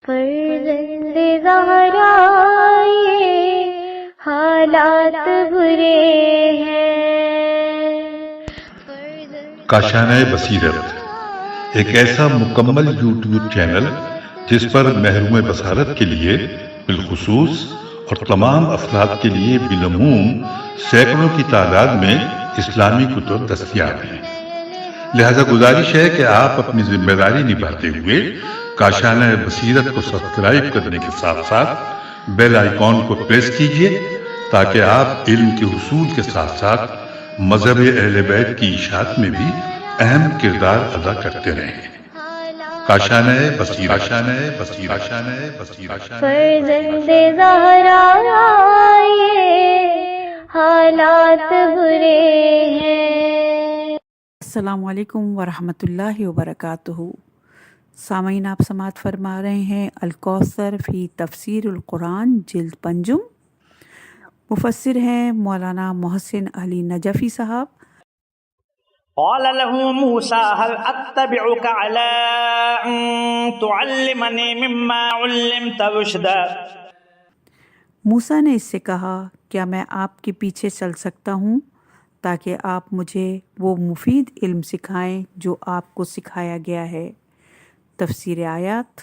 فرزند زہرا یہ حالات برے ہیں. کاشانہ بصیرت ایک ایسا مکمل یوٹیوب چینل جس پر محروم بصارت کے لیے بالخصوص اور تمام افراد کے لیے بالعموم سینکڑوں کی تعداد میں اسلامی کتب دستیاب ہیں. لہذا گزارش ہے کہ آپ اپنی ذمہ داری نبھاتے ہوئے کاشانہ بصیرت کو سبسکرائب کرنے کے ساتھ ساتھ بیل آئیکن کو پریس کیجیے تاکہ آپ علم کے حصول کے ساتھ ساتھ مذہب اہل بیت کی اشاعت میں بھی اہم کردار ادا کرتے رہیں. کاشانہ بصیرت. فرزند زہرا یہ حالات برے ہیں. السلام علیکم ورحمۃ اللہ وبرکاتہ. سامعین، آپ سماعت فرما رہے ہیں الکوثر فی تفسیر القرآن جلد پنجم. مفسر ہیں مولانا محسن علی نجفی صاحب. قال له موسى هل أتبعك على أن تعلمني مما علمت رشدا. موسیٰ نے اس سے کہا، کیا میں آپ کے پیچھے چل سکتا ہوں تاکہ آپ مجھے وہ مفید علم سکھائیں جو آپ کو سکھایا گیا ہے. تفسیر آیات.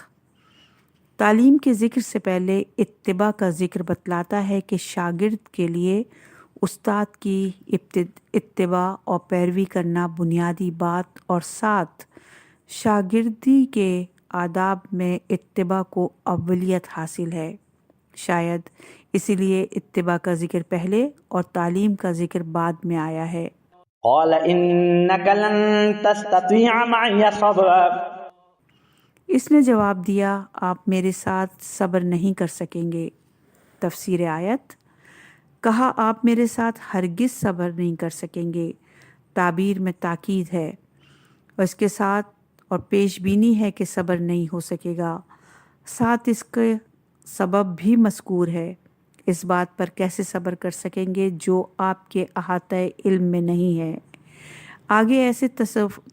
تعلیم کے ذکر سے پہلے اتباع کا ذکر بتلاتا ہے کہ شاگرد کے لیے استاد کی اتباع اور پیروی کرنا بنیادی بات، اور ساتھ شاگردی کے آداب میں اتباع کو اولیت حاصل ہے. شاید اسی لیے اتباع کا ذکر پہلے اور تعلیم کا ذکر بعد میں آیا ہے. قال إنك لن تستطيع معي صبرا. اس نے جواب دیا، آپ میرے ساتھ صبر نہیں کر سکیں گے. تفسیر آیت. کہا، آپ میرے ساتھ ہرگز صبر نہیں کر سکیں گے. تعبیر میں تاکید ہے اور اس کے ساتھ اور پیش بینی ہے کہ صبر نہیں ہو سکے گا. ساتھ اس کے سبب بھی مذکور ہے. اس بات پر کیسے صبر کر سکیں گے جو آپ کے احاطۂ علم میں نہیں ہے. آگے ایسے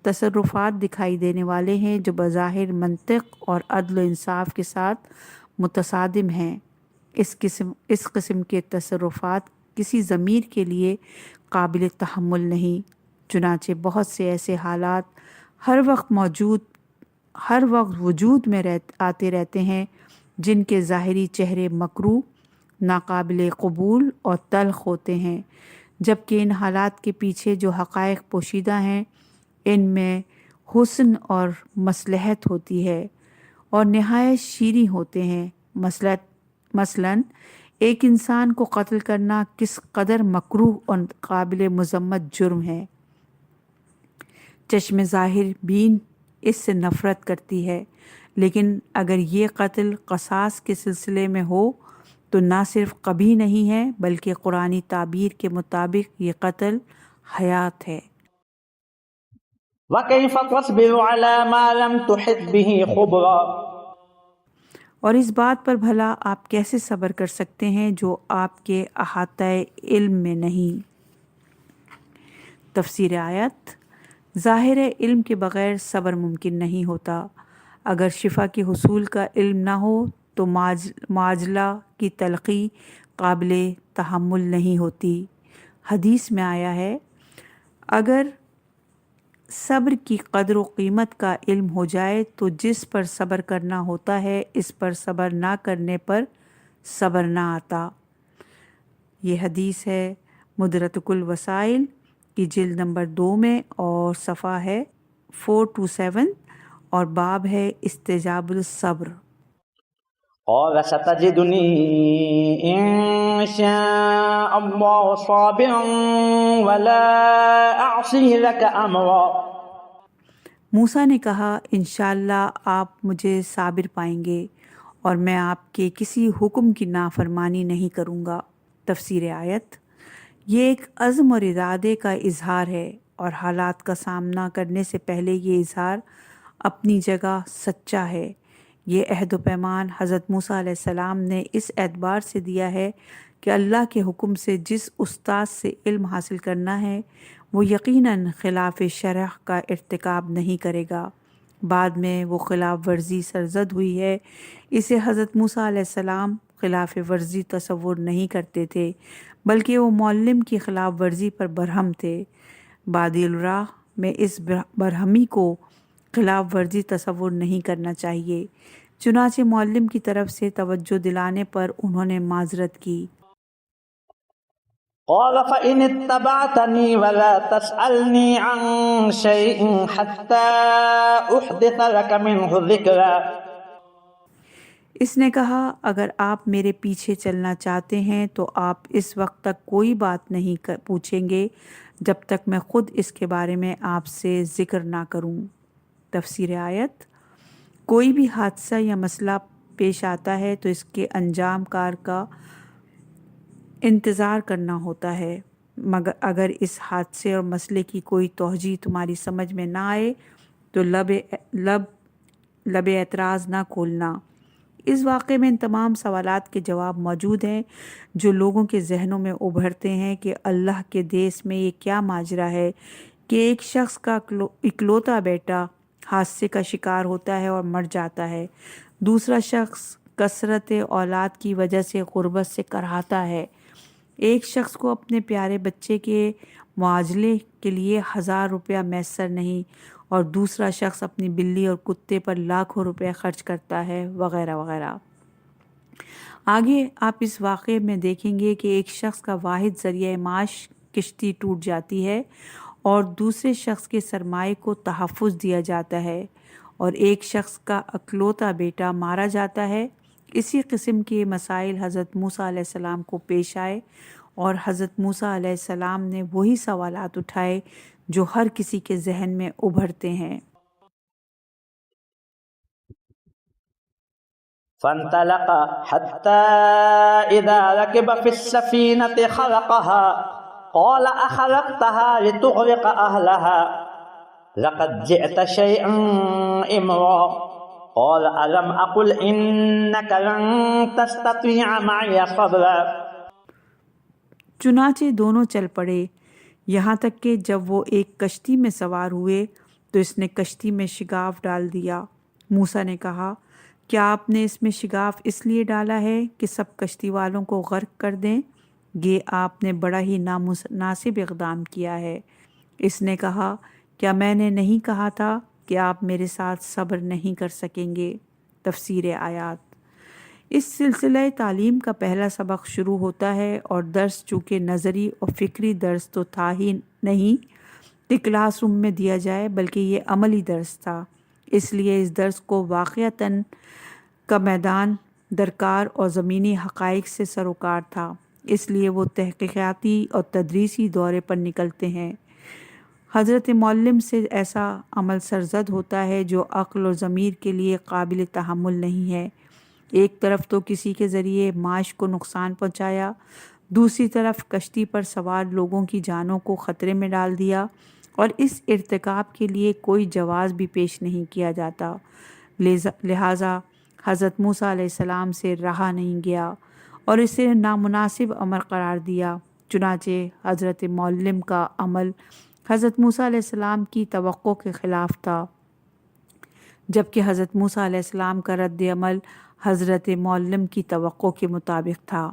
تصرفات دکھائی دینے والے ہیں جو بظاہر منطق اور عدل و انصاف کے ساتھ متصادم ہیں. اس قسم کے تصرفات کسی ضمیر کے لیے قابل تحمل نہیں. چنانچہ بہت سے ایسے حالات ہر وقت وجود میں آتے رہتے ہیں جن کے ظاہری چہرے مکروہ، ناقابل قبول اور تلخ ہوتے ہیں، جبکہ ان حالات کے پیچھے جو حقائق پوشیدہ ہیں ان میں حسن اور مصلحت ہوتی ہے اور نہایت شیریں ہوتے ہیں. مثلاً ایک انسان کو قتل کرنا کس قدر مکروہ اور قابل مذمت جرم ہے. چشم ظاہر بین اس سے نفرت کرتی ہے، لیکن اگر یہ قتل قصاص کے سلسلے میں ہو تو نہ صرف قبیح نہیں ہے بلکہ قرآنی تعبیر کے مطابق یہ قتل حیات ہے. وكيف تصبر على ما لم تحط به خبرا. اور اس بات پر بھلا آپ کیسے صبر کر سکتے ہیں جو آپ کے احاطۂ علم میں نہیں. تفسیر آیت. ظاہر علم کے بغیر صبر ممکن نہیں ہوتا. اگر شفا کے حصول کا علم نہ ہو تو معاجلہ کی تلخی قابل تحمل نہیں ہوتی. حدیث میں آیا ہے، اگر صبر کی قدر و قیمت کا علم ہو جائے تو جس پر صبر کرنا ہوتا ہے اس پر صبر نہ کرنے پر صبر نہ آتا. یہ حدیث ہے مدرکۃ الوسائل کی جلد نمبر 2 میں اور صفحہ ہے 427 اور باب ہے استجاب الصبر. قال ستجدني إن شاء الله صابرا ولا أعصي لك أمرا. موسیٰ نے کہا، انشاءاللہ آپ مجھے صابر پائیں گے اور میں آپ کے کسی حکم کی نافرمانی نہیں کروں گا. تفسیر آیت. یہ ایک عزم اور ارادے کا اظہار ہے اور حالات کا سامنا کرنے سے پہلے یہ اظہار اپنی جگہ سچا ہے. یہ عہد و پیمان حضرت موسیٰ علیہ السلام نے اس اعتبار سے دیا ہے کہ اللہ کے حکم سے جس استاد سے علم حاصل کرنا ہے وہ یقیناً خلاف شرع کا ارتکاب نہیں کرے گا بعد میں وہ خلاف ورزی سرزد ہوئی ہے۔ اسے حضرت موسیٰ علیہ السلام خلاف ورزی تصور نہیں کرتے تھے، بلکہ وہ معلم کی خلاف ورزی پر برہم تھے۔ بادی الراہ میں اس برہمی کو خلاف ورزی تصور نہیں کرنا چاہیے۔ چنانچہ معلم کی طرف سے توجہ دلانے پر انہوں نے معذرت کی۔ قال فإن اتبعتني ولا تسألني عن شيء حتى أحدث لك منه ذكرا۔ اس نے کہا اگر آپ میرے پیچھے چلنا چاہتے ہیں تو آپ اس وقت تک کوئی بات نہیں پوچھیں گے جب تک میں خود اس کے بارے میں آپ سے ذکر نہ کروں۔ تفسیر آیت: کوئی بھی حادثہ یا مسئلہ پیش آتا ہے تو اس کے انجام کار کا انتظار کرنا ہوتا ہے، مگر اگر اس حادثے اور مسئلے کی کوئی توجیہ تمہاری سمجھ میں نہ آئے تو لب اعتراض نہ کھولنا۔ اس واقعے میں ان تمام سوالات کے جواب موجود ہیں جو لوگوں کے ذہنوں میں ابھرتے ہیں کہ اللہ کے دیس میں یہ کیا ماجرا ہے کہ ایک شخص کا اکلوتا بیٹا حادثے کا شکار ہوتا ہے اور مر جاتا ہے، دوسرا شخص کثرت اولاد کی وجہ سے غربت سے کرہاتا ہے، ایک شخص کو اپنے پیارے بچے کے معالجے کے لیے 1000 روپیہ میسر نہیں اور دوسرا شخص اپنی بلی اور کتے پر لاکھوں روپے خرچ کرتا ہے، وغیرہ وغیرہ۔ آگے آپ اس واقعے میں دیکھیں گے کہ ایک شخص کا واحد ذریعہ معاش کشتی ٹوٹ جاتی ہے اور دوسرے شخص کے سرمایے کو تحفظ دیا جاتا ہے اور ایک شخص کا اکلوتا بیٹا مارا جاتا ہے۔ اسی قسم کے مسائل حضرت موسیٰ علیہ السلام کو پیش آئے اور حضرت موسیٰ علیہ السلام نے وہی سوالات اٹھائے جو ہر کسی کے ذہن میں ابھرتے ہیں۔ فانطلقا حتى إذا ركب في السفينة خرقها قال أخرقتها لتغرق أهلها لقد جئت شيئا إمرا قال ألم أقل إنك لن تستطيع معي صبرا۔ چنانچہ دونوں چل پڑے یہاں تک کہ جب وہ ایک کشتی میں سوار ہوئے تو اس نے کشتی میں شگاف ڈال دیا۔ موسیٰ نے کہا کیا آپ نے اس میں شگاف اس لیے ڈالا ہے کہ سب کشتی والوں کو غرق کر دیں؟ یہ آپ نے بڑا ہی نامناسب اقدام کیا ہے۔ اس نے کہا کیا میں نے نہیں کہا تھا کہ آپ میرے ساتھ صبر نہیں کر سکیں گے؟ تفسیر آیات: اس سلسلہ تعلیم کا پہلا سبق شروع ہوتا ہے اور درس چونکہ نظری اور فکری درس تو تھا ہی نہیں کہ کلاس روم میں دیا جائے، بلکہ یہ عملی درس تھا، اس لیے اس درس کو واقعتاً کا میدان درکار اور زمینی حقائق سے سروکار تھا، اس لیے وہ تحقیقاتی اور تدریسی دورے پر نکلتے ہیں۔ حضرت معلم سے ایسا عمل سرزد ہوتا ہے جو عقل اور ضمیر کے لیے قابل تحمل نہیں ہے۔ ایک طرف تو کسی کے ذریعے معاش کو نقصان پہنچایا، دوسری طرف کشتی پر سوار لوگوں کی جانوں کو خطرے میں ڈال دیا اور اس ارتکاب کے لیے کوئی جواز بھی پیش نہیں کیا جاتا، لہٰذا حضرت موسیٰ علیہ السلام سے رہا نہیں گیا اور اسے نامناسب امر قرار دیا۔ چنانچہ حضرت معلم کا عمل حضرت موسیٰ علیہ السلام کی توقع کے خلاف تھا، جبکہ حضرت موسیٰ علیہ السلام کا رد عمل حضرت معلم کی توقع کے مطابق تھا۔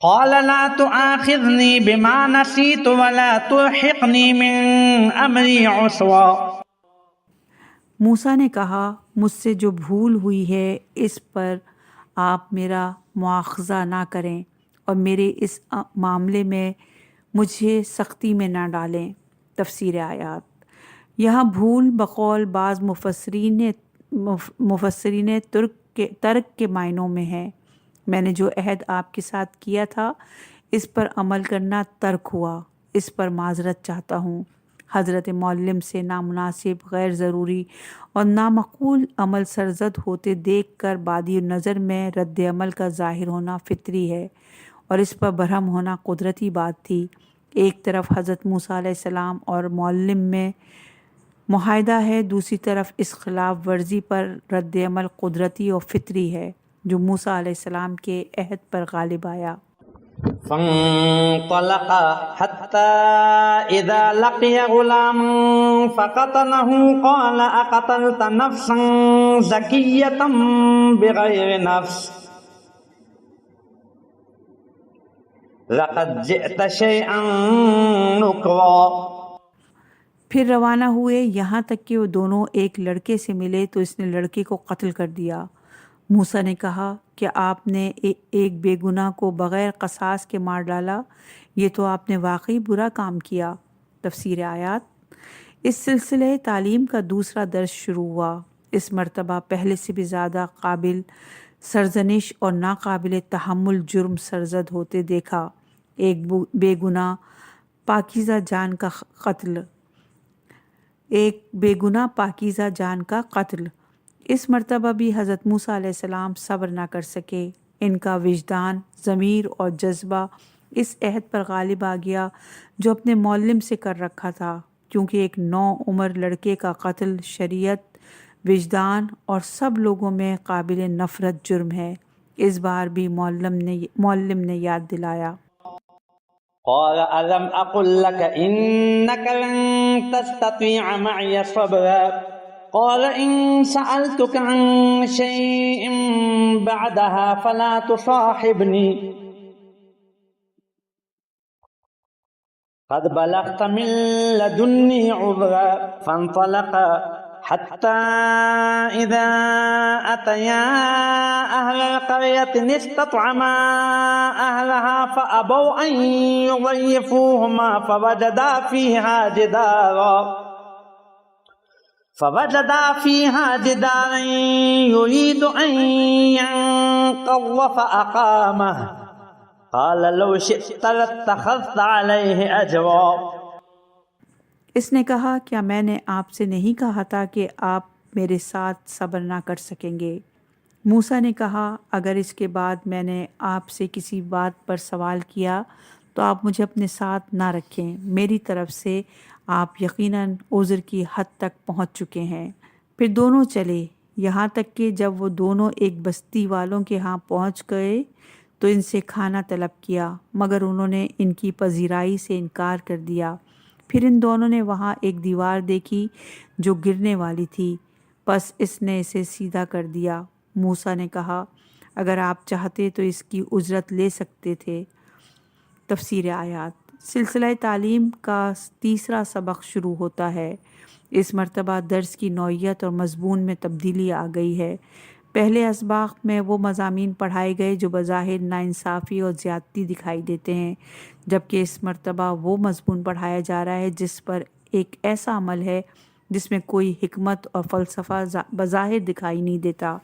قال لا تؤاخذني بما نسيت ولا ترهقني من امری عسرا۔ موسیٰ نے کہا مجھ سے جو بھول ہوئی ہے اس پر آپ میرا مواخذہ نہ کریں اور میرے اس معاملے میں مجھے سختی میں نہ ڈالیں۔ تفسیر آیات: یہاں بھول بقول بعض مفسرین ترک کے معنوں میں ہے۔ میں نے جو عہد آپ کے ساتھ کیا تھا اس پر عمل کرنا ترک ہوا، اس پر معذرت چاہتا ہوں۔ حضرت معلم سے نامناسب، غیر ضروری اور نامعقول عمل سرزد ہوتے دیکھ کر بادی نظر میں رد عمل کا ظاہر ہونا فطری ہے اور اس پر برہم ہونا قدرتی بات تھی۔ ایک طرف حضرت موسیٰ علیہ السلام اور معلم میں معاہدہ ہے، دوسری طرف اس خلاف ورزی پر رد عمل قدرتی اور فطری ہے جو موسیٰ علیہ السلام کے عہد پر غالب آیا۔ فانطلقا حتى إذا لقي غلاما فقتله قال أقتلت نفسا زكية بغير نفس لقد جئت شيئا نكرا. پھر روانہ ہوئے یہاں تک کہ وہ دونوں ایک لڑکے سے ملے تو اس نے لڑکے کو قتل کر دیا. موسیٰ نے کہا کہ آپ نے ایک بے گناہ کو بغیر قصاص کے مار ڈالا، یہ تو آپ نے واقعی برا کام کیا. تفسیر آیات. اس سلسلہ تعلیم کا دوسرا درس شروع ہوا. اس مرتبہ پہلے سے بھی زیادہ قابل سرزنش اور ناقابل تحمل جرم سرزد ہوتے دیکھا. ایک بے گناہ پاکیزہ جان کا قتل. اس مرتبہ بھی حضرت موسیٰ علیہ السلام صبر نہ کر سکے. ان کا وجدان، ضمیر اور جذبہ اس عہد پر غالب آ گیا جو اپنے معلم سے کر رکھا تھا، کیونکہ ایک نوعمر لڑکے کا قتل شریعت، وجدان اور سب لوگوں میں قابل نفرت جرم ہے. اس بار بھی معلم نے یاد دلایا. قال ألم أقل لك إنك لن تستطيع معي صبرا قال إن سألتك عن شيء بعدها فلا تصاحبني قد بلغت من لدني عذرا. فانطلقا حتى إذا أتيا أهل القرية استطعما أهلها فأبوا أن يضيفوهما فوجدا فيها جدارا يريد أن ينقض فأقامه قال لو شئت لاتخذت عليه أجرا. اس نے کہا کیا میں نے آپ سے نہیں کہا تھا کہ آپ میرے ساتھ صبر نہ کر سکیں گے؟ موسیٰ نے کہا اگر اس کے بعد میں نے آپ سے کسی بات پر سوال کیا تو آپ مجھے اپنے ساتھ نہ رکھیں. میری طرف سے آپ یقیناً عذر کی حد تک پہنچ چکے ہیں. پھر دونوں چلے یہاں تک کہ جب وہ دونوں ایک بستی والوں کے ہاں پہنچ گئے تو ان سے کھانا طلب کیا، مگر انہوں نے ان کی پذیرائی سے انکار کر دیا. پھر ان دونوں نے وہاں ایک دیوار دیکھی جو گرنے والی تھی، پس اس نے اسے سیدھا کر دیا. موسیٰ نے کہا اگر آپ چاہتے تو اس کی اجرت لے سکتے تھے. تفسیر آیات. سلسلہ تعلیم کا تیسرا سبق شروع ہوتا ہے. اس مرتبہ درس کی نوعیت اور مضمون میں تبدیلی آ گئی ہے. پہلے اسباق میں وہ مضامین پڑھائے گئے جو بظاہر ناانصافی اور زیادتی دکھائی دیتے ہیں، جبکہ اس مرتبہ وہ مضمون پڑھایا جا رہا ہے جس پر ایک ایسا عمل ہے جس میں کوئی حکمت اور فلسفہ بظاہر دکھائی نہیں دیتا.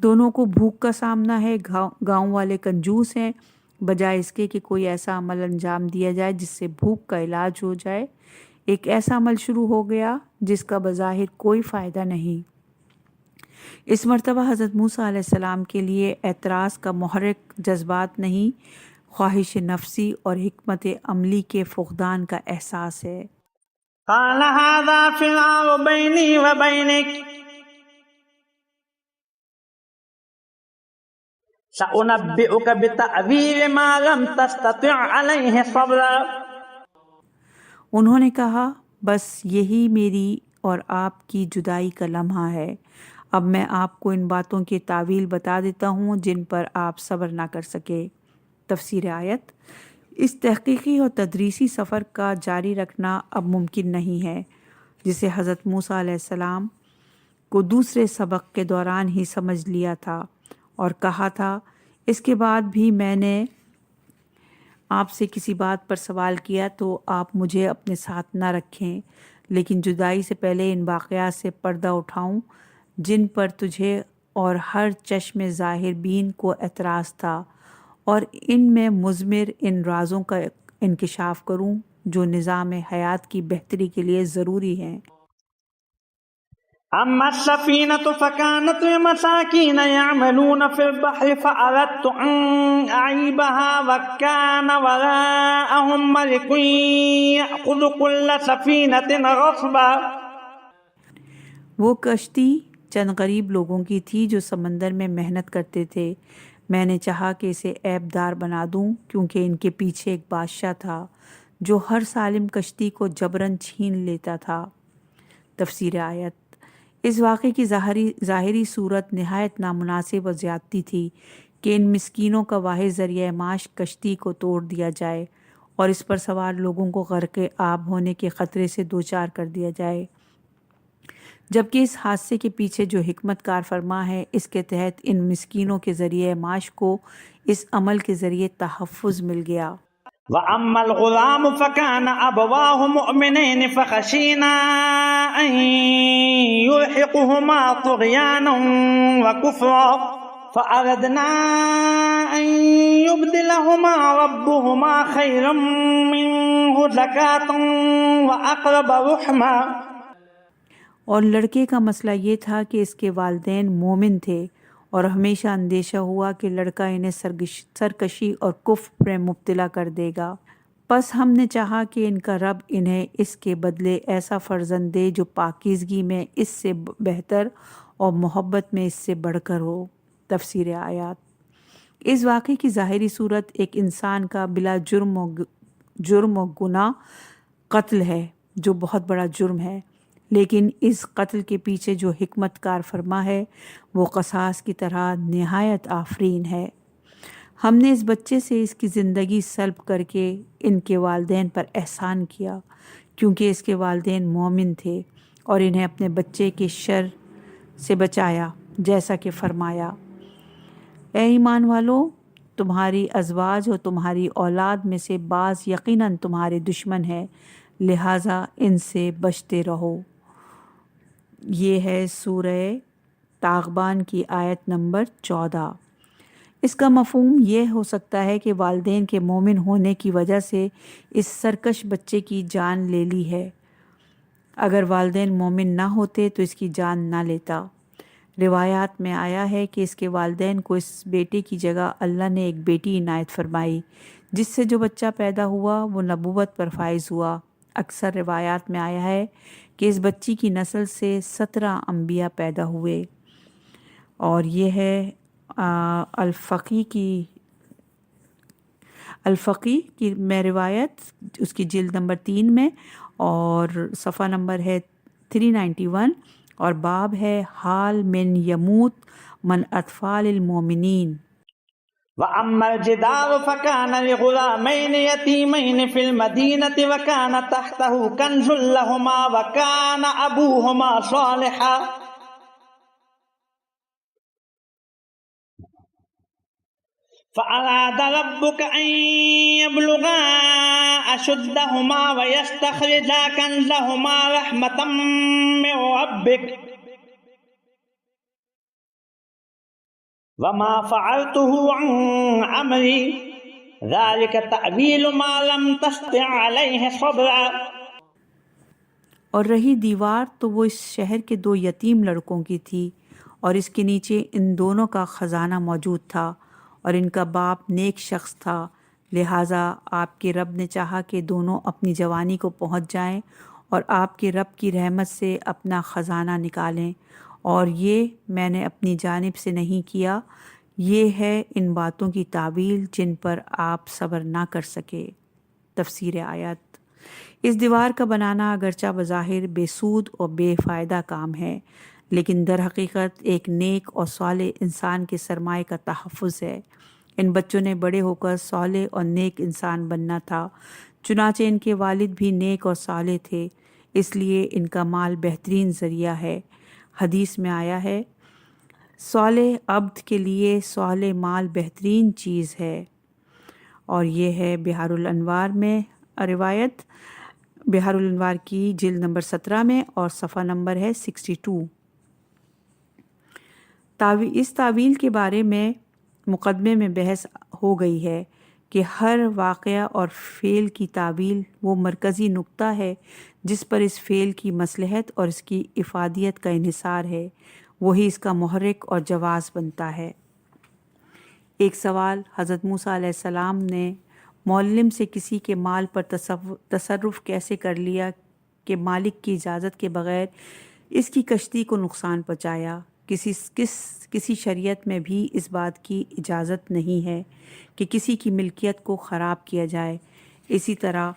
دونوں کو بھوک کا سامنا ہے. گاؤں والے کنجوس ہیں، بجائے اس کے کہ کوئی ایسا عمل انجام دیا جائے جس سے بھوک کا علاج ہو جائے، ایک ایسا عمل شروع ہو گیا جس کا بظاہر کوئی فائدہ نہیں. اس مرتبہ حضرت موسیٰ علیہ السلام کے لیے اعتراض کا محرک جذبات نہیں، خواہش نفسی اور حکمت عملی کے فقدان کا احساس ہے. قال هذا فراق بيني وبينك سأنبئك بتأويل ما لم تستطع عليه صبرا. انہوں نے کہا بس یہی میری اور آپ کی جدائی کا لمحہ ہے. اب میں آپ کو ان باتوں کی تعویل بتا دیتا ہوں جن پر آپ صبر نہ کر سکے. تفسیر آیت. اس تحقیقی اور تدریسی سفر کا جاری رکھنا اب ممکن نہیں ہے جسے حضرت موسیٰ علیہ السلام کو دوسرے سبق کے دوران ہی سمجھ لیا تھا اور کہا تھا اس کے بعد بھی میں نے آپ سے کسی بات پر سوال کیا تو آپ مجھے اپنے ساتھ نہ رکھیں، لیکن جدائی سے پہلے ان واقعات سے پردہ اٹھاؤں جن پر تجھے اور ہر چشم ظاہر بین کو اعتراض تھا، اور ان میں مضمر ان رازوں کا انکشاف کروں جو نظام حیات کی بہتری کے لیے ضروری ہیں. أما السفينة فكانت لمساكين يعملون في البحر فأردت أن أعيبها وكان وراءهم ملك يأخذ كل سفينة غصبا. وہ کشتی چند غریب لوگوں کی تھی جو سمندر میں محنت کرتے تھے. میں نے چاہا کہ اسے عیب دار بنا دوں کیونکہ ان کے پیچھے ایک بادشاہ تھا جو ہر سالم کشتی کو جبراً چھین لیتا تھا۔ تفسیر آیت: اس واقعے کی ظاہری صورت نہایت نامناسب اور زیادتی تھی کہ ان مسکینوں کا واحد ذریعہ معاش کشتی کو توڑ دیا جائے اور اس پر سوار لوگوں کو غرق آب ہونے کے خطرے سے دوچار کر دیا جائے، جبکہ اس حادثے کے پیچھے جو حکمت کار فرما ہے اس کے تحت ان مسکینوں کے ذریعہ معاش کو اس عمل کے ذریعے تحفظ مل گیا۔ وَأَمَّا الْغُلَامُ فَكَانَ أَبَوَاهُ مُؤْمِنَيْنِ فَخَشِينَا أَن يُرْهِقُهُمَا طُغْيَانًا وَكُفْرًا فَأَرَدْنَا أَن يُبْدِلَهُمَا رَبُّهُمَا خَيْرًا مِّنْهُ زَكَاةً وَأَقْرَبَ رُحْمًا۔ اور لڑکے کا مسئلہ یہ تھا کہ اس کے والدین مومن تھے اور ہمیشہ اندیشہ ہوا کہ لڑکا انہیں سرکشی اور کفر میں مبتلا کر دے گا، پس ہم نے چاہا کہ ان کا رب انہیں اس کے بدلے ایسا فرزند دے جو پاکیزگی میں اس سے بہتر اور محبت میں اس سے بڑھ کر ہو۔ تفسیر آیات: اس واقعے کی ظاہری صورت ایک انسان کا بلا جرم و گناہ قتل ہے جو بہت بڑا جرم ہے، لیکن اس قتل کے پیچھے جو حکمت کار فرما ہے وہ قصاص کی طرح نہایت آفرین ہے۔ ہم نے اس بچے سے اس کی زندگی سلب کر کے ان کے والدین پر احسان کیا کیونکہ اس کے والدین مومن تھے اور انہیں اپنے بچے کے شر سے بچایا، جیسا کہ فرمایا: اے ایمان والو، تمہاری ازواج اور تمہاری اولاد میں سے بعض یقیناً تمہارے دشمن ہے، لہٰذا ان سے بچتے رہو۔ یہ ہے سورہ تاغابن کی آیت نمبر 14۔ اس کا مفہوم یہ ہو سکتا ہے کہ والدین کے مومن ہونے کی وجہ سے اس سرکش بچے کی جان لے لی ہے، اگر والدین مومن نہ ہوتے تو اس کی جان نہ لیتا۔ روایات میں آیا ہے کہ اس کے والدین کو اس بیٹے کی جگہ اللہ نے ایک بیٹی عنایت فرمائی، جس سے جو بچہ پیدا ہوا وہ نبوت پر فائز ہوا۔ اکثر روایات میں آیا ہے کہ اس بچی کی نسل سے 17 انبیاء پیدا ہوئے، اور یہ ہے الفقی کی میں روایت، اس کی جلد نمبر 3 میں، اور صفحہ نمبر ہے 391، اور باب ہے حال من یموت من اطفال المومنین۔ وَأَمَّا الْجِدَارُ فَكَانَ لِغُلَامَيْنِ يَتِيمَيْنِ فِي الْمَدِينَةِ وَكَانَ تَحْتَهُ كَنْزٌ لَهُمَا وَكَانَ أَبُوهُمَا صَالِحًا فَأَرَادَ رَبُّكَ أَن يَبْلُغَا أَشُدَّهُمَا وَيَسْتَخْرِجَا كَنْزَهُمَا رَحْمَةً مِّن رَّبِّكَ وَمَا فَعَلْتُهُ عَنْ أَمْرِي ذَلِكَ تَأْوِيلُ مَا لَمْ تَسْطِع عَلَيْهِ صَبْرًا۔ اور رہی دیوار تو وہ اس شہر کے 2 یتیم لڑکوں کی تھی، اور اس کے نیچے ان دونوں کا خزانہ موجود تھا، اور ان کا باپ نیک شخص تھا، لہٰذا آپ کے رب نے چاہا کہ دونوں اپنی جوانی کو پہنچ جائیں اور آپ کے رب کی رحمت سے اپنا خزانہ نکالیں، اور یہ میں نے اپنی جانب سے نہیں کیا، یہ ہے ان باتوں کی تعویل جن پر آپ صبر نہ کر سکے۔ تفسیر آیت: اس دیوار کا بنانا اگرچہ بظاہر بے سود اور بے فائدہ کام ہے، لیکن در حقیقت ایک نیک اور صالح انسان کے سرمایہ کا تحفظ ہے۔ ان بچوں نے بڑے ہو کر صالح اور نیک انسان بننا تھا، چنانچہ ان کے والد بھی نیک اور صالح تھے، اس لیے ان کا مال بہترین ذریعہ ہے۔ حدیث میں آیا ہے، صالح عبد کے لیے صالح مال بہترین چیز ہے، اور یہ ہے بحار الانوار میں روایت، بحار الانوار کی جلد نمبر 17 میں، اور صفحہ نمبر ہے 62۔ اس تعویل کے بارے میں مقدمے میں بحث ہو گئی ہے کہ ہر واقعہ اور فعل کی تعویل وہ مرکزی نقطہ ہے جس پر اس فعل کی مصلحت اور اس کی افادیت کا انحصار ہے، وہی اس کا محرک اور جواز بنتا ہے۔ ایک سوال حضرت موسیٰ علیہ السلام نے معلم سے کسی کے مال پر تصرف کیسے کر لیا کہ مالک کی اجازت کے بغیر اس کی کشتی کو نقصان پہنچایا؟ کسی شریعت میں بھی اس بات کی اجازت نہیں ہے کہ کسی کی ملکیت کو خراب کیا جائے۔ اسی طرح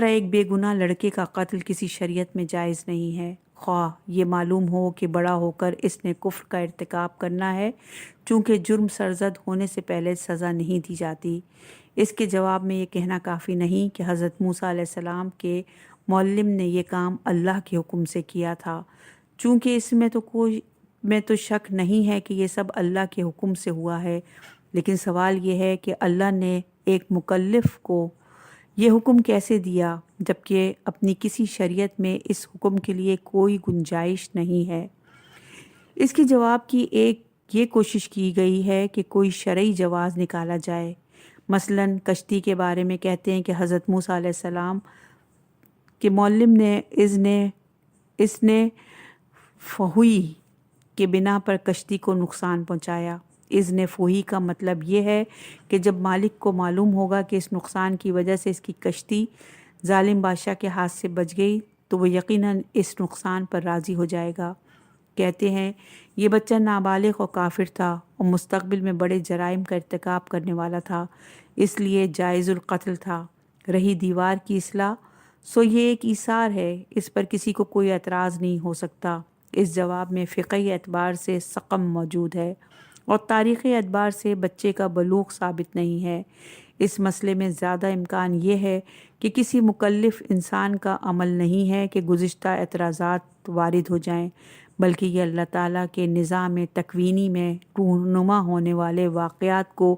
ایک بے گناہ لڑکے کا قتل کسی شریعت میں جائز نہیں ہے، خواہ یہ معلوم ہو کہ بڑا ہو کر اس نے کفر کا ارتکاب کرنا ہے، چونکہ جرم سرزد ہونے سے پہلے سزا نہیں دی جاتی۔ اس کے جواب میں یہ کہنا کافی نہیں کہ حضرت موسیٰ علیہ السلام کے معلم نے یہ کام اللہ کے حکم سے کیا تھا، چونکہ اس میں تو شک نہیں ہے کہ یہ سب اللہ کے حکم سے ہوا ہے، لیکن سوال یہ ہے کہ اللہ نے ایک مکلف کو یہ حکم کیسے دیا جبکہ اپنی کسی شریعت میں اس حکم کے لیے کوئی گنجائش نہیں ہے؟ اس کے جواب کی یہ کوشش کی گئی ہے کہ کوئی شرعی جواز نکالا جائے۔ مثلاً کشتی کے بارے میں کہتے ہیں کہ حضرت موسیٰ علیہ السلام کے معلم نے اس نے فہوئی کے بنا پر کشتی کو نقصان پہنچایا۔ اذن فوہی کا مطلب یہ ہے کہ جب مالک کو معلوم ہوگا کہ اس نقصان کی وجہ سے اس کی کشتی ظالم بادشاہ کے ہاتھ سے بچ گئی تو وہ یقیناً اس نقصان پر راضی ہو جائے گا۔ کہتے ہیں یہ بچہ نابالغ اور کافر تھا اور مستقبل میں بڑے جرائم کا ارتکاب کرنے والا تھا، اس لیے جائز القتل تھا۔ رہی دیوار کی اصلاح، سو یہ ایک ایثار ہے، اس پر کسی کو کوئی اعتراض نہیں ہو سکتا۔ اس جواب میں فقہی اعتبار سے سقم موجود ہے اور تاریخی اعتبار سے بچے کا بلوغ ثابت نہیں ہے۔ اس مسئلے میں زیادہ امکان یہ ہے کہ کسی مکلف انسان کا عمل نہیں ہے کہ گزشتہ اعتراضات وارد ہو جائیں، بلکہ یہ اللہ تعالیٰ کے نظام تکوینی میں رونما ہونے والے واقعات کو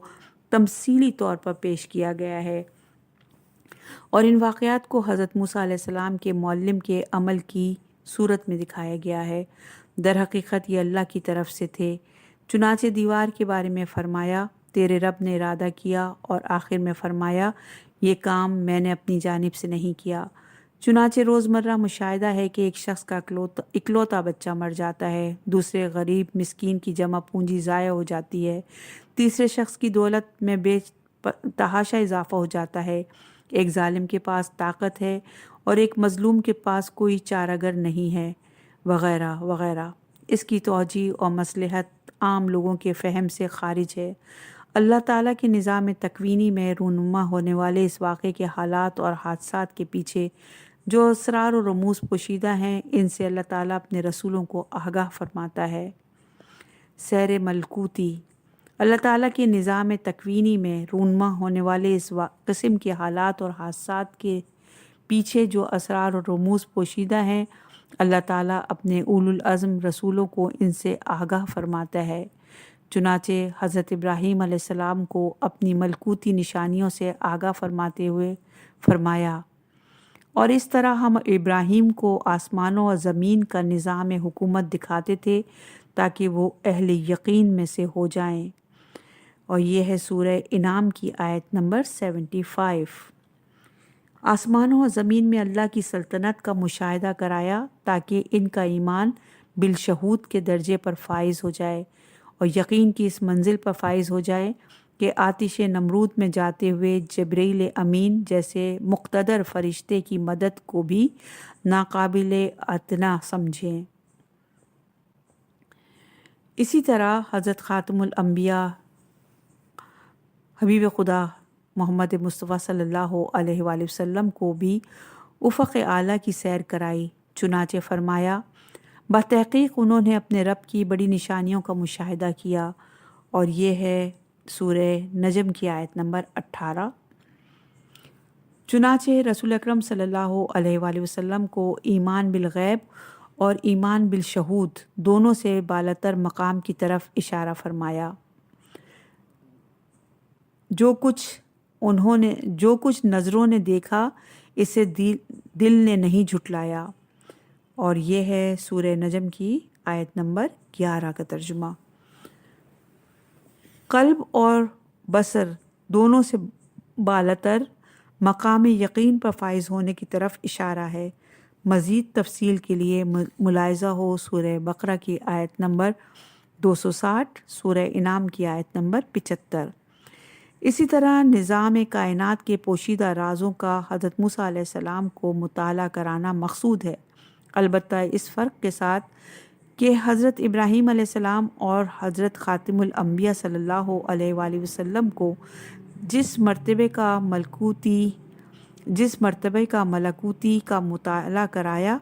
تمثیلی طور پر پیش کیا گیا ہے، اور ان واقعات کو حضرت موسیٰ علیہ السلام کے معلم کے عمل کی صورت میں دکھایا گیا ہے۔ در حقیقت یہ اللہ کی طرف سے تھے۔ چنانچہ دیوار کے بارے میں فرمایا تیرے رب نے ارادہ کیا، اور آخر میں فرمایا یہ کام میں نے اپنی جانب سے نہیں کیا۔ چنانچہ روزمرہ مشاہدہ ہے کہ ایک شخص کا اکلوتا بچہ مر جاتا ہے، دوسرے غریب مسکین کی جمع پونجی ضائع ہو جاتی ہے، تیسرے شخص کی دولت میں بے تحاشا اضافہ ہو جاتا ہے، ایک ظالم کے پاس طاقت ہے اور ایک مظلوم کے پاس کوئی چارہ گر نہیں ہے، وغیرہ وغیرہ۔ اس کی توجیہ اور مصلحت عام لوگوں کے فہم سے خارج ہے۔ اللہ تعالیٰ کے نظام تکوینی میں رونما ہونے والے اس واقعے کے حالات اور حادثات کے پیچھے جو اسرار و رموز پوشیدہ ہیں، ان سے اللہ تعالیٰ اپنے رسولوں کو آگاہ فرماتا ہے۔ سیر ملکوتی، اللہ تعالیٰ کے نظام تکوینی میں رونما ہونے والے اس قسم کے حالات اور حادثات کے پیچھے جو اسرار و رموز پوشیدہ ہیں، اللہ تعالیٰ اپنے اولو العزم رسولوں کو ان سے آگاہ فرماتا ہے۔ چنانچہ حضرت ابراہیم علیہ السلام کو اپنی ملکوتی نشانیوں سے آگاہ فرماتے ہوئے فرمایا، اور اس طرح ہم ابراہیم کو آسمانوں اور زمین کا نظام حکومت دکھاتے تھے تاکہ وہ اہل یقین میں سے ہو جائیں۔ اور یہ ہے سورہ انعام کی آیت نمبر 75۔ آسمانوں اور زمین میں اللہ کی سلطنت کا مشاہدہ کرایا تاکہ ان کا ایمان بالشہود کے درجے پر فائز ہو جائے اور یقین کی اس منزل پر فائز ہو جائے کہ آتش نمرود میں جاتے ہوئے جبرائیل امین جیسے مقتدر فرشتے کی مدد کو بھی ناقابل اعتنا سمجھیں۔ اسی طرح حضرت خاتم الانبیاء حبیب خدا محمد مصطفیٰ صلی اللہ علیہ وآلہ وسلم کو بھی افق اعلیٰ کی سیر کرائی۔ چنانچہ فرمایا بتحقیق انہوں نے اپنے رب کی بڑی نشانیوں کا مشاہدہ کیا، اور یہ ہے سورہ نجم کی آیت نمبر 18۔ چنانچہ رسول اکرم صلی اللہ علیہ وآلہ وسلم کو ایمان بالغیب اور ایمان بالشہود دونوں سے بالاتر مقام کی طرف اشارہ فرمایا۔ جو کچھ نظروں نے دیکھا اسے دل نے نہیں جھٹلایا، اور یہ ہے سورہ نجم کی آیت نمبر 11 کا ترجمہ۔ قلب اور بصر دونوں سے بالاتر مقام یقین پر فائز ہونے کی طرف اشارہ ہے۔ مزید تفصیل کے لیے ملاحظہ ہو سورہ بقرہ کی آیت نمبر 260، سورہ انعام کی آیت نمبر 75۔ اسی طرح نظام کائنات کے پوشیدہ رازوں کا حضرت موسیٰ علیہ السلام کو مطالعہ کرانا مقصود ہے۔ البتہ اس فرق کے ساتھ کہ حضرت ابراہیم علیہ السلام اور حضرت خاتم الانبیاء صلی اللہ علیہ وآلہ وسلم کو جس مرتبے کا ملکوتی کا مطالعہ کرایا،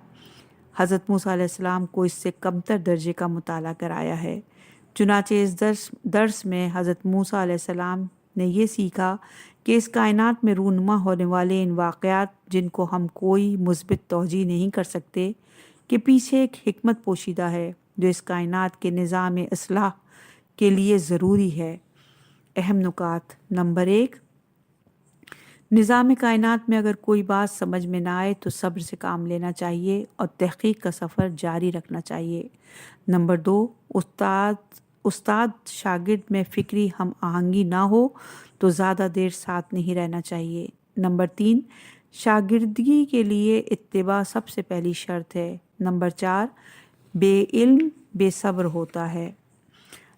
حضرت موسیٰ علیہ السلام کو اس سے کمتر درجے کا مطالعہ کرایا ہے۔ چنانچہ اس درس میں حضرت موسیٰ علیہ السلام نے یہ سیکھا کہ اس کائنات میں رونما ہونے والے ان واقعات جن کو ہم کوئی مثبت توجیہ نہیں کر سکتے کہ پیچھے ایک حکمت پوشیدہ ہے جو اس کائنات کے نظام اصلاح کے لیے ضروری ہے۔ اہم نکات: نمبر 1، نظام کائنات میں اگر کوئی بات سمجھ میں نہ آئے تو صبر سے کام لینا چاہیے اور تحقیق کا سفر جاری رکھنا چاہیے۔ نمبر 2، استاد شاگرد میں فکری ہم آہنگی نہ ہو تو زیادہ دیر ساتھ نہیں رہنا چاہیے۔ نمبر 3، شاگردگی کے لیے اتباع سب سے پہلی شرط ہے۔ نمبر 4، بے علم بے صبر ہوتا ہے۔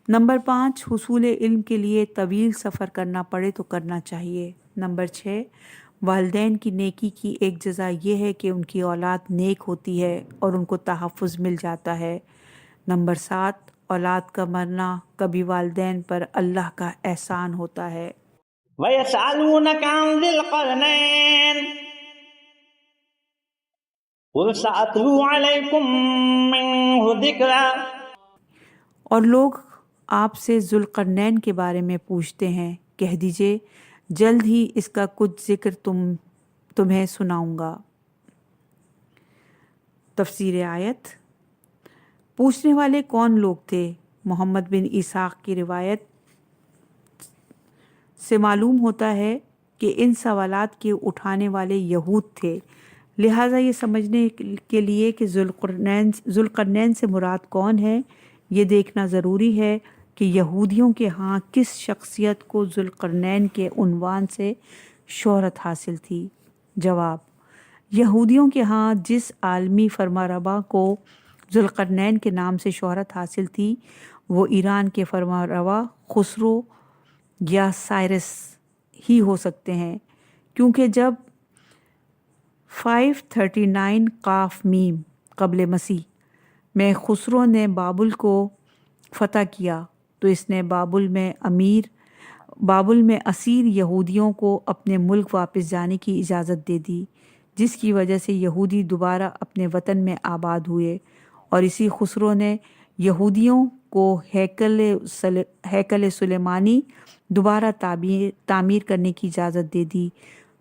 نمبر 5، حصول علم کے لیے طویل سفر کرنا پڑے تو کرنا چاہیے۔ نمبر 6، والدین کی نیکی کی ایک جزا یہ ہے کہ ان کی اولاد نیک ہوتی ہے اور ان کو تحفظ مل جاتا ہے۔ نمبر 7، اولاد کا مرنا کبھی والدین پر اللہ کا احسان ہوتا ہے۔ وَيَسْأَلُونَكَ عَنْ ذِي الْقَرْنَيْنِ قُلْ سَأَتْلُو عَلَيْكُمْ مِنْهُ ذِكْرًا، اور لوگ آپ سے ذوالقرنین کے بارے میں پوچھتے ہیں، کہہ دیجئے جلد ہی اس کا کچھ ذکر تمہیں سناؤں گا۔ تفسیر آیت۔ پوچھنے والے کون لوگ تھے؟ محمد بن اسحاق کی روایت سے معلوم ہوتا ہے کہ ان سوالات کے اٹھانے والے یہود تھے، لہٰذا یہ سمجھنے کے لیے کہ ذوالقرنین سے مراد کون ہے، یہ دیکھنا ضروری ہے کہ یہودیوں کے ہاں کس شخصیت کو ذوالقرنین کے عنوان سے شہرت حاصل تھی۔ جواب: یہودیوں کے ہاں جس عالمی فرمانروا کو ذوالقرنین کے نام سے شہرت حاصل تھی وہ ایران کے فرمانروا خسرو یا سائرس ہی ہو سکتے ہیں، کیونکہ جب 539 قاف میم قبل مسیح میں خسرو نے بابل کو فتح کیا تو اس نے بابل میں اسیر یہودیوں کو اپنے ملک واپس جانے کی اجازت دے دی، جس کی وجہ سے یہودی دوبارہ اپنے وطن میں آباد ہوئے، اور اسی خسرو نے یہودیوں کو ہیکل سلیمانی دوبارہ تعمیر کرنے کی اجازت دے دی،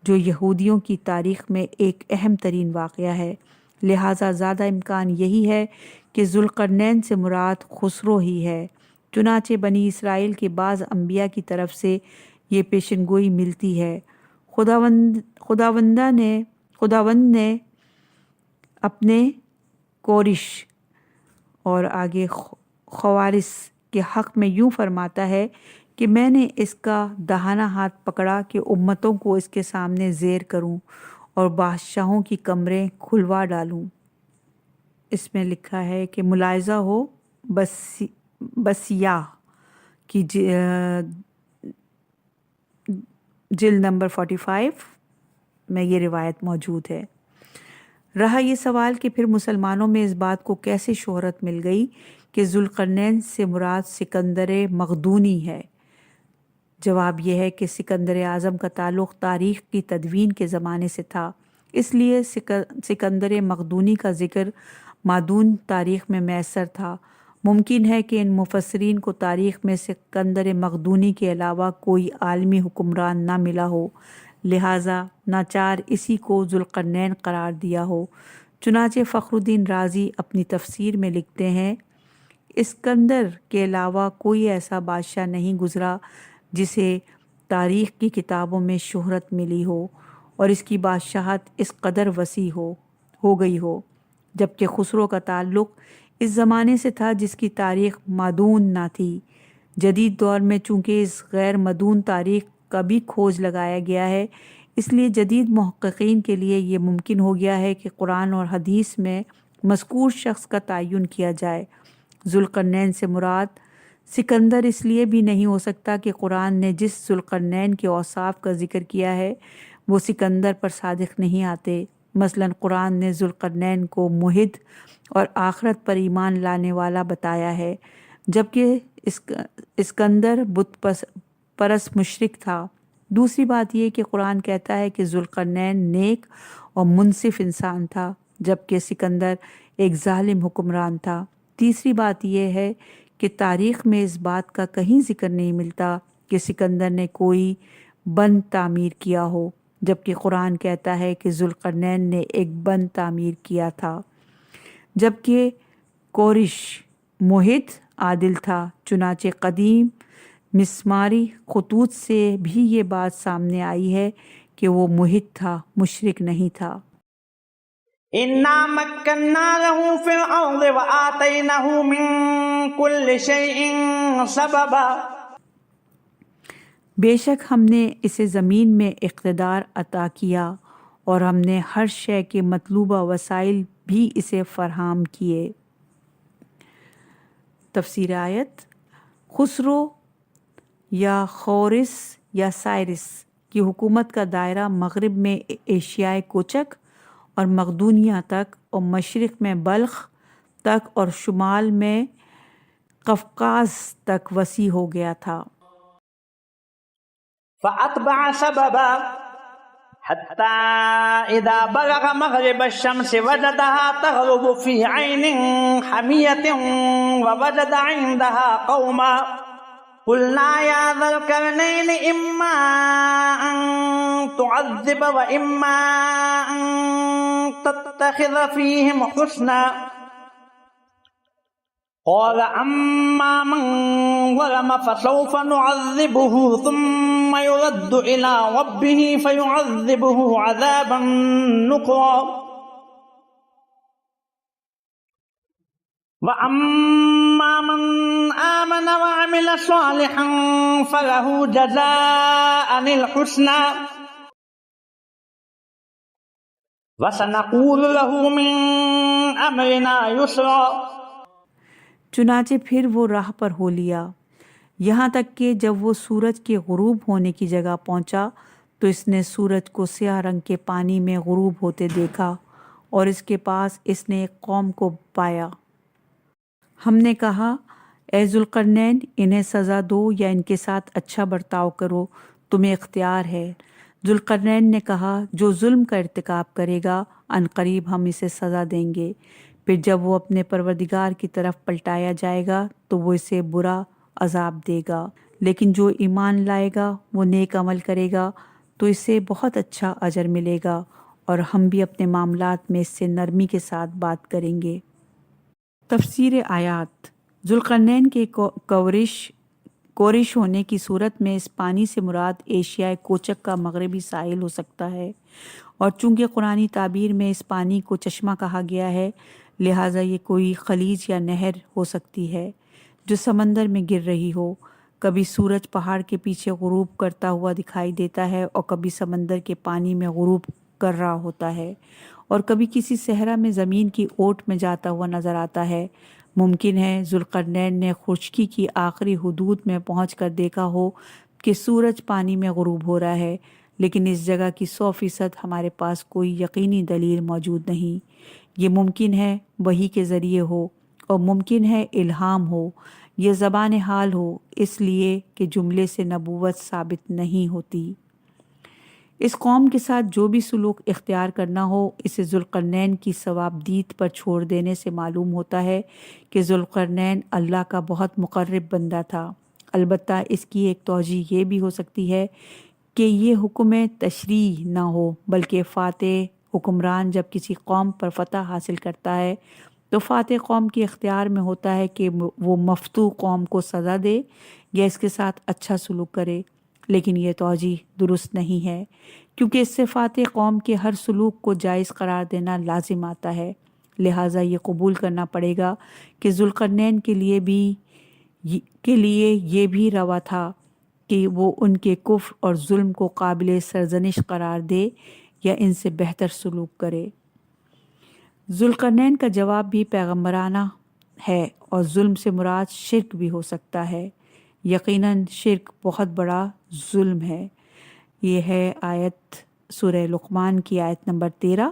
جو یہودیوں کی تاریخ میں ایک اہم ترین واقعہ ہے۔ لہٰذا زیادہ امکان یہی ہے کہ ذوالقرنین سے مراد خسرو ہی ہے۔ چنانچہ بنی اسرائیل کے بعض انبیاء کی طرف سے یہ پیشن گوئی ملتی ہے۔ خداوند نے اپنے کورش اور آگے خوارس کے حق میں یوں فرماتا ہے کہ میں نے اس کا داہنہ ہاتھ پکڑا کہ امتوں کو اس کے سامنے زیر کروں اور بادشاہوں کی کمریں کھلوا ڈالوں۔ اس میں لکھا ہے کہ ملاحظہ ہو بسیہ کی جلد نمبر 45 میں یہ روایت موجود ہے۔ رہا یہ سوال کہ پھر مسلمانوں میں اس بات کو کیسے شہرت مل گئی کہ ذوالقرنین سے مراد سکندر مقدونی ہے۔ جواب یہ ہے کہ سکندر اعظم کا تعلق تاریخ کی تدوین کے زمانے سے تھا، اس لیے سکندر مقدونی کا ذکر مادون تاریخ میں میسر تھا۔ ممکن ہے کہ ان مفسرین کو تاریخ میں سکندر مقدونی کے علاوہ کوئی عالمی حکمران نہ ملا ہو، لہٰذا ناچار اسی کو ذوالقرنین قرار دیا ہو۔ چنانچہ فخر الدین رازی اپنی تفسیر میں لکھتے ہیں، اسکندر کے علاوہ کوئی ایسا بادشاہ نہیں گزرا جسے تاریخ کی کتابوں میں شہرت ملی ہو اور اس کی بادشاہت اس قدر وسیع ہو گئی ہو، جبکہ خسرو کا تعلق اس زمانے سے تھا جس کی تاریخ مادون نہ تھی۔ جدید دور میں چونکہ اس غیر مدون تاریخ کا بھی کھوج لگایا گیا ہے، اس لیے جدید محققین کے لیے یہ ممکن ہو گیا ہے کہ قرآن اور حدیث میں مذکور شخص کا تعین کیا جائے۔ ذوالقرنین سے مراد سکندر اس لیے بھی نہیں ہو سکتا کہ قرآن نے جس ذوالقرنین کے اوصاف کا ذکر کیا ہے وہ سکندر پر صادق نہیں آتے، مثلاً قرآن نے ذوالقرنین کو محد اور آخرت پر ایمان لانے والا بتایا ہے، جبکہ اسکندر بت پرست مشرک تھا۔ دوسری بات یہ کہ قرآن کہتا ہے کہ ذوالقرنین نیک اور منصف انسان تھا، جبکہ سکندر ایک ظالم حکمران تھا۔ تیسری بات یہ ہے کہ تاریخ میں اس بات کا کہیں ذکر نہیں ملتا کہ سکندر نے کوئی بند تعمیر کیا ہو، جبکہ قرآن کہتا ہے کہ ذوالقرنین نے ایک بند تعمیر کیا تھا، جبکہ کورش محد عادل تھا۔ چنانچہ قدیم مسماری خطوط سے بھی یہ بات سامنے آئی ہے کہ وہ محد تھا، مشرک نہیں تھا۔ إنا مكنا له في الأرض وآتيناه من كل شيء سببا، بے شک ہم نے اسے زمین میں اقتدار عطا کیا اور ہم نے ہر شے کے مطلوبہ وسائل بھی اسے فراہم کیے۔ تفسیر آیت: خسرو یا خورس یا سائرس کی حکومت کا دائرہ مغرب میں ایشیائے کوچک اور مقدونیہ تک، اور مشرق میں بلخ تک اور شمال میں قفقاز تک وسیع ہو گیا تھا۔ فأتبع سببا حتى إذا بلغ مغرب الشمس وجدها تغرب في عين حمية ووجد عندها قوما قلنا يا ذا القرنين إما أن تعذب وإما أن تتخذ فيهم حسنا قال أما من ظلم فسوف نعذبه ثم يرد إلى ربه فيعذبه عذابا نكرا وأما من آمن وعمل صالحا فله جزاء الحسنى وسنقول له من أمرنا يسرا۔ چنانچہ پھر وہ راہ پر ہو لیا، یہاں تک کہ جب وہ سورج کے غروب ہونے کی جگہ پہنچا تو اس نے سورج کو سیاہ رنگ کے پانی میں غروب ہوتے دیکھا، اور اس کے پاس اس نے ایک قوم کو پایا۔ ہم نے کہا، اے ذوالقرنین، انہیں سزا دو یا ان کے ساتھ اچھا برتاؤ کرو، تمہیں اختیار ہے۔ ذوالقرنین نے کہا، جو ظلم کا ارتکاب کرے گا عنقریب ہم اسے سزا دیں گے، پھر جب وہ اپنے پروردگار کی طرف پلٹایا جائے گا تو وہ اسے برا عذاب دے گا، لیکن جو ایمان لائے گا، وہ نیک عمل کرے گا تو اسے بہت اچھا اجر ملے گا، اور ہم بھی اپنے معاملات میں اس سے نرمی کے ساتھ بات کریں گے۔ تفسیر آیات: ذوالقرنین کے کورش ہونے کی صورت میں اس پانی سے مراد ایشیائے کوچک کا مغربی ساحل ہو سکتا ہے، اور چونکہ قرآنی تعبیر میں اس پانی کو چشمہ کہا گیا ہے، لہٰذا یہ کوئی خلیج یا نہر ہو سکتی ہے جو سمندر میں گر رہی ہو۔ کبھی سورج پہاڑ کے پیچھے غروب کرتا ہوا دکھائی دیتا ہے اور کبھی سمندر کے پانی میں غروب کر رہا ہوتا ہے، اور کبھی کسی صحرا میں زمین کی اوٹ میں جاتا ہوا نظر آتا ہے۔ ممکن ہے ذوالقرنین نے خشکی کی آخری حدود میں پہنچ کر دیکھا ہو کہ سورج پانی میں غروب ہو رہا ہے، لیکن اس جگہ کی 100% ہمارے پاس کوئی یقینی دلیل موجود نہیں۔ یہ ممکن ہے وحی کے ذریعے ہو، اور ممکن ہے الہام ہو، یہ زبان حال ہو، اس لیے کہ جملے سے نبوت ثابت نہیں ہوتی۔ اس قوم کے ساتھ جو بھی سلوک اختیار کرنا ہو، اسے ذوالقرنین کی ثوابدید پر چھوڑ دینے سے معلوم ہوتا ہے کہ ذوالقرنین اللہ کا بہت مقرب بندہ تھا۔ البتہ اس کی ایک توجہ یہ بھی ہو سکتی ہے کہ یہ حکم تشریع نہ ہو، بلکہ فاتح حکمران جب کسی قوم پر فتح حاصل کرتا ہے تو فاتح قوم کے اختیار میں ہوتا ہے کہ وہ مفتوح قوم کو سزا دے یا اس کے ساتھ اچھا سلوک کرے، لیکن یہ توجہ درست نہیں ہے، کیونکہ اس سے فاتح قوم کے ہر سلوک کو جائز قرار دینا لازم آتا ہے۔ لہٰذا یہ قبول کرنا پڑے گا کہ ذوالقرنین کے لیے یہ بھی روا تھا کہ وہ ان کے کفر اور ظلم کو قابل سرزنش قرار دے یا ان سے بہتر سلوک کرے۔ ذوالقرنین کا جواب بھی پیغمبرانہ ہے، اور ظلم سے مراد شرک بھی ہو سکتا ہے۔ یقیناً شرک بہت بڑا ظلم ہے۔ یہ ہے آیت سورہ لقمان کی آیت نمبر 13۔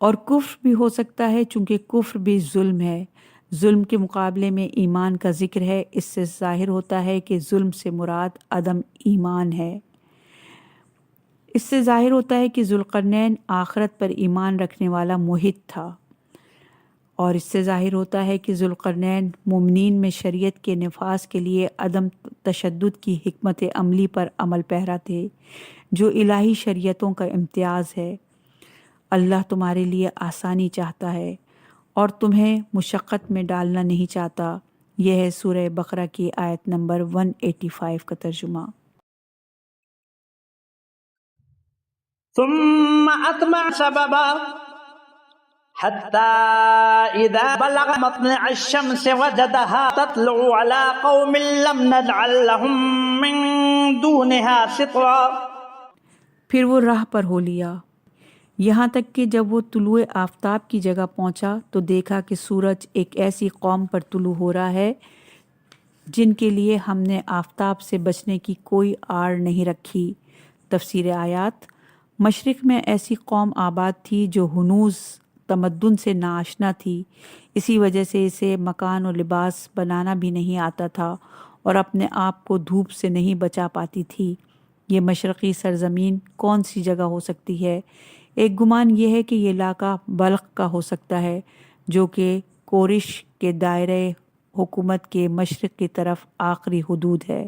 اور کفر بھی ہو سکتا ہے چونکہ کفر بھی ظلم ہے. ظلم کے مقابلے میں ایمان کا ذکر ہے. اس سے ظاہر ہوتا ہے کہ ظلم سے مراد عدم ایمان ہے. اس سے ظاہر ہوتا ہے کہ ذوالقرنین آخرت پر ایمان رکھنے والا موحد تھا. اور اس سے ظاہر ہوتا ہے کہ ذوالقرنین مومنین میں شریعت کے نفاذ کے لیے عدم تشدد کی حکمت عملی پر عمل پیرا تھے جو الہی شریعتوں کا امتیاز ہے. اللہ تمہارے لیے آسانی چاہتا ہے اور تمہیں مشقت میں ڈالنا نہیں چاہتا. یہ ہے سورہ بقرہ کی آیت نمبر 185 کا ترجمہ. ثم أتبع سببا حتى إذا بلغ مطلع الشمس وجدها تطلع على قوم لم نجعل لهم من دونها سترا. پھر وہ راہ پر ہو لیا یہاں تک کہ جب وہ طلوع آفتاب کی جگہ پہنچا تو دیکھا کہ سورج ایک ایسی قوم پر طلوع ہو رہا ہے جن کے لیے ہم نے آفتاب سے بچنے کی کوئی آڑ نہیں رکھی. تفسیر آیات. مشرق میں ایسی قوم آباد تھی جو ہنوز تمدن سے ناآشنا تھی. اسی وجہ سے اسے مکان و لباس بنانا بھی نہیں آتا تھا اور اپنے آپ کو دھوپ سے نہیں بچا پاتی تھی. یہ مشرقی سرزمین کون سی جگہ ہو سکتی ہے؟ ایک گمان یہ ہے کہ یہ علاقہ بلخ کا ہو سکتا ہے جو کہ کورش کے دائرۂ حکومت کے مشرق کی طرف آخری حدود ہے.